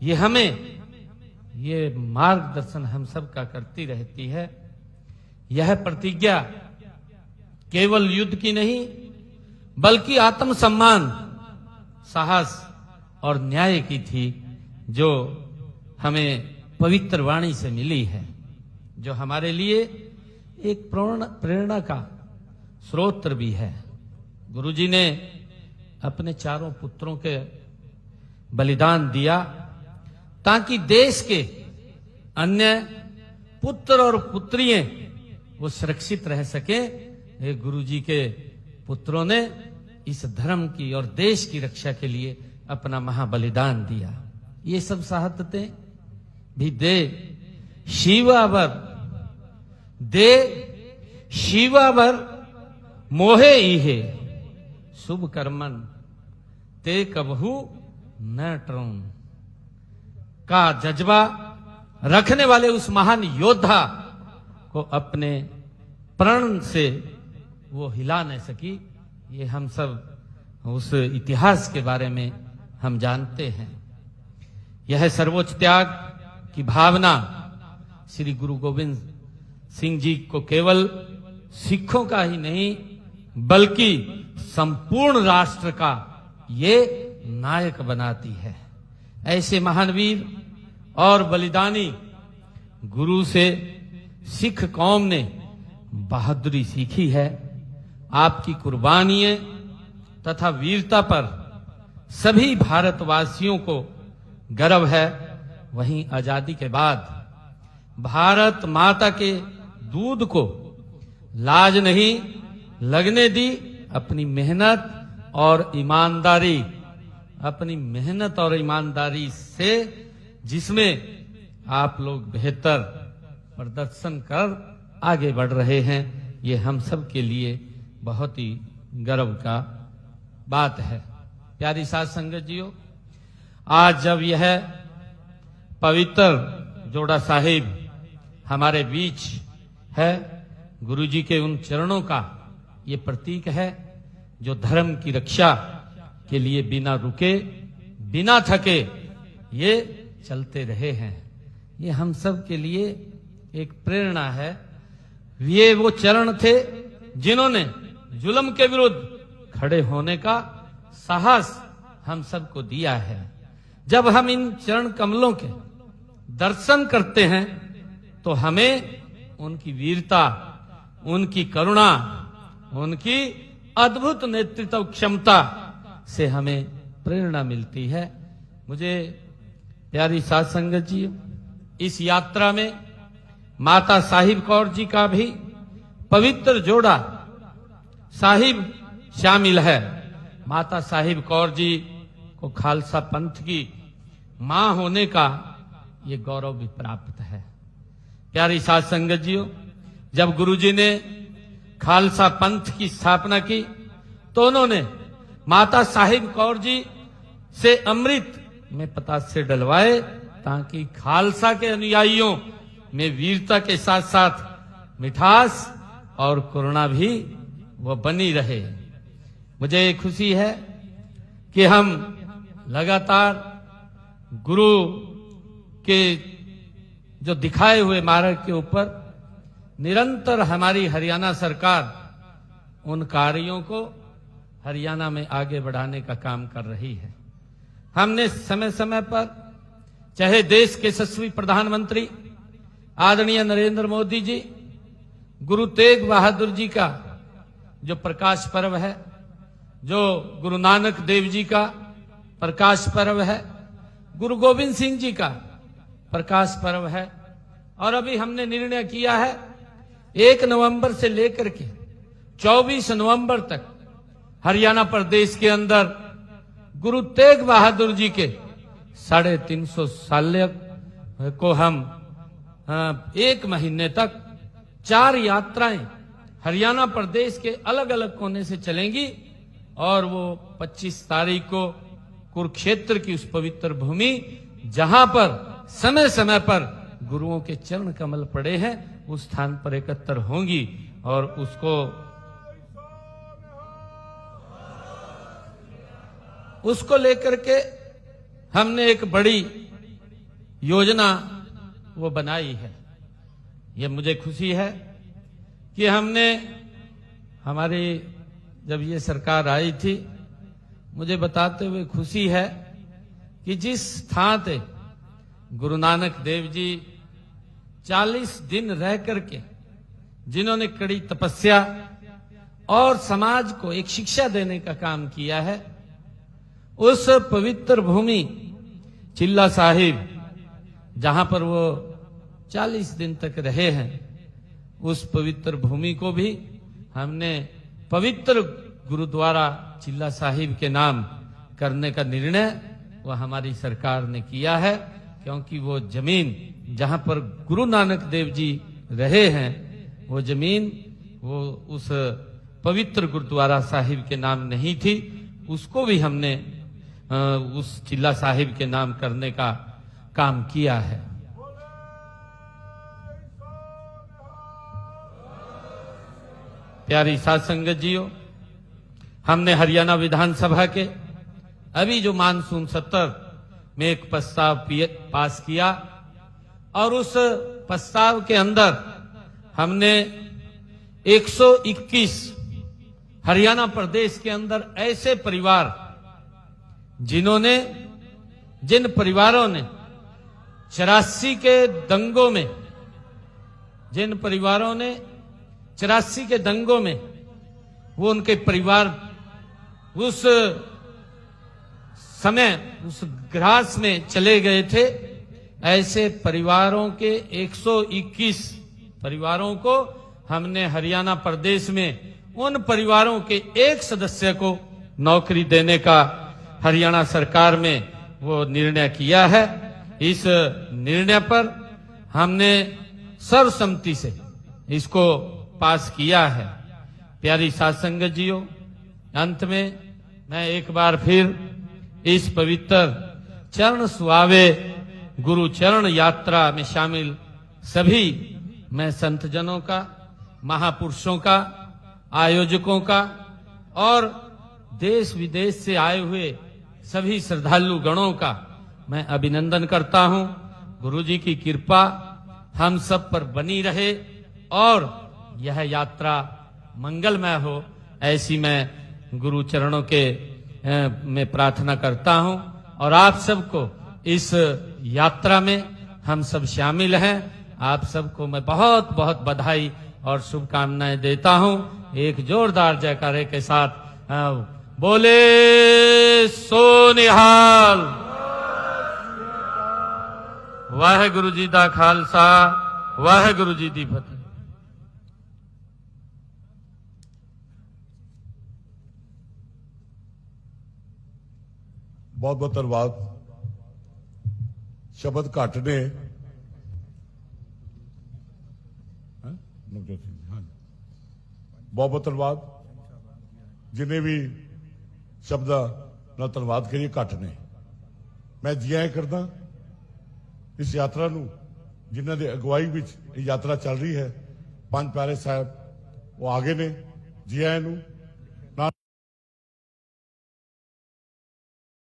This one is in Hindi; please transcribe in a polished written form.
ये मार्गदर्शन हम सब का करती रहती है। यह प्रतिज्ञा केवल युद्ध की नहीं बल्कि आत्मसम्मान, साहस और न्याय की थी, जो हमें पवित्र वाणी से मिली है, जो हमारे लिए एक प्रेरणा का स्रोत भी है। गुरुजी ने अपने चारों पुत्रों के बलिदान दिया ताकि देश के अन्य पुत्र और पुत्रियां वो सुरक्षित रह सके। ये गुरुजी के पुत्रों ने इस धर्म की और देश की रक्षा के लिए अपना महाबलिदान दिया। ये सब शहादतें भी दे शिवावर मोहे इहे शुभ कर्मन ते कबहू न टरूं का जज्बा रखने वाले उस महान योद्धा को अपने प्रण से वो हिला नहीं सकी। ये हम सब उस इतिहास के बारे में हम जानते हैं। यह सर्वोच्च त्याग की भावना श्री गुरु गोविंद सिंह जी को केवल सिखों का ही नहीं बल्कि संपूर्ण राष्ट्र का ये नायक बनाती है। ऐसे महान वीर और बलिदानी गुरु से सिख कौम ने बहादुरी सीखी है। आपकी कुर्बानियां तथा वीरता पर सभी भारतवासियों को गर्व है। वहीं आजादी के बाद भारत माता के दूध को लाज नहीं लगने दी। अपनी मेहनत और ईमानदारी से जिसमें आप लोग बेहतर प्रदर्शन कर आगे बढ़ रहे हैं, ये हम सब के लिए बहुत ही गर्व का बात है। प्यारी साध संगत जियो, आज जब यह पवित्र जोड़ा साहिब हमारे बीच है, गुरुजी के उन चरणों का ये प्रतीक है जो धर्म की रक्षा के लिए बिना रुके बिना थके ये चलते रहे हैं। ये हम सब के लिए एक प्रेरणा है। ये वो चरण थे जिन्होंने जुल्म के विरुद्ध खड़े होने का साहस हम सबको दिया है। जब हम इन चरण कमलों के दर्शन करते हैं तो हमें उनकी वीरता, उनकी करुणा, उनकी अद्भुत नेतृत्व क्षमता से हमें प्रेरणा मिलती है। मुझे प्यारी साध संगत जी, इस यात्रा में माता साहिब कौर जी का भी पवित्र जोड़ा साहिब शामिल है। माता साहिब कौर जी को खालसा पंथ की मां होने का ये गौरव भी प्राप्त है। प्यारी साध संगत जी, जब गुरुजी ने खालसा पंथ की स्थापना की तो उन्होंने माता साहिब कौर जी से अमृत में पतासे डलवाए ताकि खालसा के अनुयायियों में वीरता के साथ साथ मिठास और करुणा भी वो बनी रहे। मुझे खुशी है कि हम लगातार गुरु के जो दिखाए हुए मार्ग के ऊपर निरंतर हमारी हरियाणा सरकार उन कार्यों को हरियाणा में आगे बढ़ाने का काम कर रही है। हमने समय समय पर चाहे देश के यशस्वी प्रधानमंत्री आदरणीय नरेंद्र मोदी जी, गुरु तेग बहादुर जी का जो प्रकाश पर्व है, जो गुरु नानक देव जी का प्रकाश पर्व है, गुरु गोविंद सिंह जी का प्रकाश पर्व है, और अभी हमने निर्णय किया है 1 नवंबर से लेकर के 24 नवंबर तक हरियाणा प्रदेश के अंदर गुरु तेग बहादुर जी के 350 साल को हम 1 महीने तक 4 यात्राएं हरियाणा प्रदेश के अलग अलग कोने से चलेंगी और वो 25 तारीख को कुरुक्षेत्र की उस पवित्र भूमि जहां पर समय समय पर गुरुओं के चरण कमल पड़े हैं उस स्थान पर एकत्र होंगी और उसको लेकर के हमने एक बड़ी योजना वो बनाई है। ये मुझे खुशी है कि हमने हमारी जब ये सरकार आई थी, मुझे बताते हुए खुशी है कि जिस स्थान पे गुरु नानक देव जी 40 दिन रह करके जिन्होंने कड़ी तपस्या और समाज को एक शिक्षा देने का काम किया है, उस पवित्र भूमि चिल्ला साहिब जहां पर वो 40 दिन तक रहे हैं, उस पवित्र भूमि को भी हमने पवित्र गुरुद्वारा चिल्ला साहिब के नाम करने का निर्णय वो हमारी सरकार ने किया है। क्योंकि वो जमीन जहां पर गुरु नानक देव जी रहे हैं, वो जमीन वो उस पवित्र गुरुद्वारा साहिब के नाम नहीं थी, उसको भी हमने उस चिल्ला साहिब के नाम करने का काम किया है। प्यारी साध संगत जियो, हमने हरियाणा विधानसभा के अभी जो मानसून सत्र में एक प्रस्ताव पास किया और उस प्रस्ताव के अंदर हमने 121 हरियाणा प्रदेश के अंदर ऐसे परिवार जिन परिवारों ने 84 के दंगों में, जिन परिवारों ने 84 के दंगों में वो उनके परिवार उस समय उस ग्रास में चले गए थे, ऐसे परिवारों के 121 परिवारों को हमने हरियाणा प्रदेश में उन परिवारों के एक सदस्य को नौकरी देने का हरियाणा सरकार में वो निर्णय किया है। इस निर्णय पर हमने सर्वसम्मति से इसको पास किया है। प्यारी साध संगत जियो, अंत में मैं एक बार फिर इस पवित्र चरण सुहावे गुरु चरण यात्रा में शामिल सभी मैं संत जनों का, महापुरुषों का, आयोजकों का और देश विदेश से आए हुए सभी श्रद्धालु गणों का मैं अभिनंदन करता हूं। गुरु जी की कृपा हम सब पर बनी रहे और यह यात्रा मंगलमय हो, ऐसी मैं गुरु चरणों के में प्रार्थना करता हूं। और आप सबको इस यात्रा में हम सब शामिल हैं। आप सबको मैं बहुत बहुत बधाई और शुभकामनाएं देता हूं। एक जोरदार जयकारे के साथ बोले सो निहाल। वाहेगुरु जी दा खालसा, वाहेगुरु जी दी फतेह। बहुत बहुत धन्यवाद। शब्द घट ने बहुत बहुत धन्यवाद। जिन्हें भी शब्द ना धन्यवाद करिए घट ने। मैं जी आए करदा इस यात्रा नूं जिन्हां दे अगुवाई विच यात्रा चल रही है। पंज प्यारे साहब वो आगे ने, जी आए नूं।